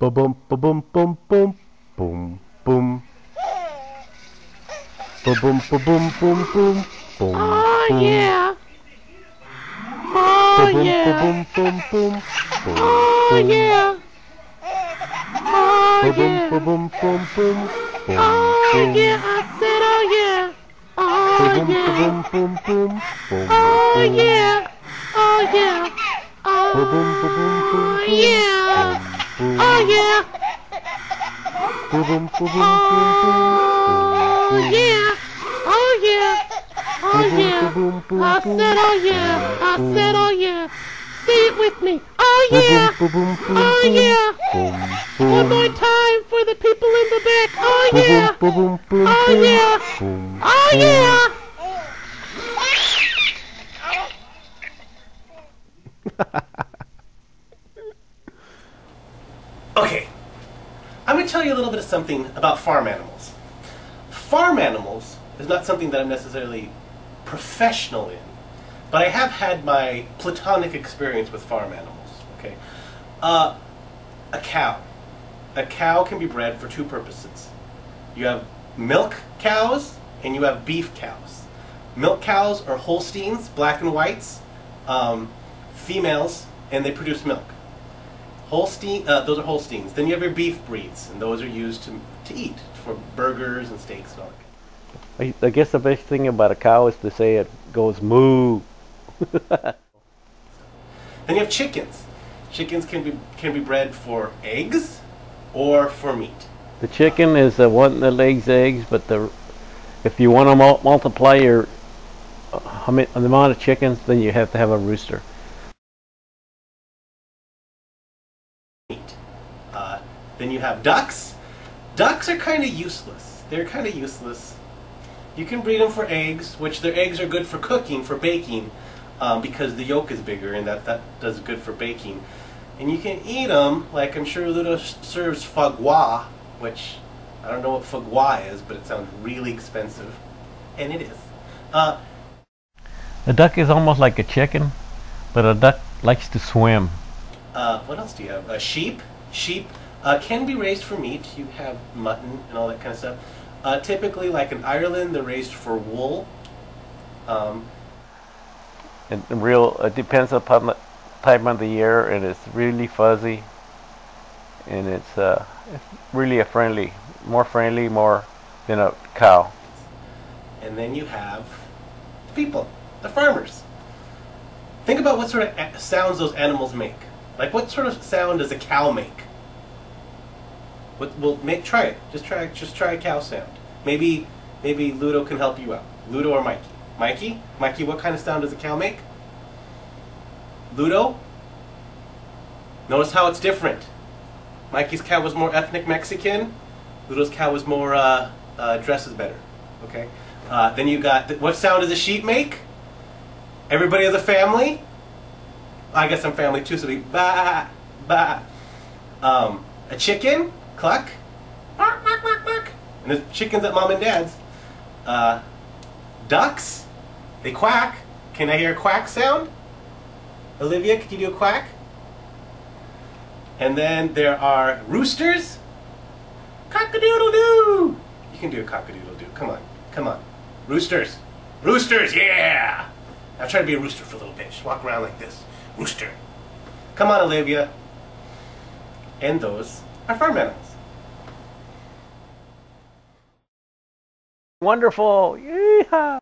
Ba bum ba bum bum bum boom boom. Ba bum ba bum bum bum boom Oh boom. yeah. Ba Oh bum ba yeah. bum bum bum boom Oh boom. yeah. Oh Ba bum ba yeah. bum bum bum boom Oh boom. yeah. I said oh yeah. Ba Oh bum ba yeah. bum bum bum boom Oh boom. yeah. Oh yeah. Ba bum ba bum bum Oh bum yeah. boom boom. Oh yeah. Ba bum ba bum bum bum boom Oh boom. yeah. Oh yeah. Ba Oh bum ba yeah. bum bum I bum said oh yeah. boom I said boom. oh yeah. Say it with me. Oh Boom boom yeah. boom boom boom Oh boom yeah. boom One boom. more time for the people in the back. Oh Boom boom yeah. boom boom boom Oh boom yeah. boom Oh boom. yeah. Okay, I'm going to tell you a little bit of something about farm animals. Farm animals is not something that I'm necessarily professional in, but I have had my platonic experience with farm animals. Okay, a cow. A cow can be bred for two purposes. You have milk cows and you have beef cows. Milk cows are Holsteins, black and whites, females, and they produce milk. Those are Holsteins. Then you have your beef breeds, and those are used to eat for burgers and steaks and all that. I guess the best thing about a cow is to say it goes moo. Then you have chickens. Chickens can be bred for eggs or for meat. The chicken is the one that lays eggs, but if you want to multiply your the amount of chickens, then you have to have a rooster. Then you have ducks. Ducks are kind of useless. They're kind of useless. You can breed them for eggs, which their eggs are good for cooking, for baking, because the yolk is bigger, and that does good for baking. And you can eat them, like I'm sure Ludo serves foie gras, which I don't know what foie gras is, but it sounds really expensive, and it is. A duck is almost like a chicken, but a duck likes to swim. What else do you have? Sheep. Sheep can be raised for meat. You have mutton and all that kind of stuff. Typically, like in Ireland, they're raised for wool. It depends upon the time of the year, and it's really fuzzy, and it's really more friendly, more than a cow. And then you have people, the farmers. Think about what sort of sounds those animals make. Like, what sort of sound does a cow make? Try it. Just try a cow sound. Maybe Ludo can help you out. Ludo or Mikey? Mikey, what kind of sound does a cow make? Ludo? Notice how it's different. Mikey's cow was more ethnic Mexican. Ludo's cow was more dresses better. Okay. Then you got what sound does a sheep make? Everybody of the family. I guess I'm family too, so we ba ba. A chicken cluck, bark bark bark bark. And there's chickens at mom and dad's. Ducks, they quack. Can I hear a quack sound? Olivia, could you do a quack? And then there are roosters. Cock-a-doodle-doo. You can do a cock-a-doodle-doo. Come on, come on. Roosters, roosters, yeah. Now try to be a rooster for a little bit. Just walk around like this. Rooster. Come on, Olivia. And those are farm animals. Wonderful! Yeehaw!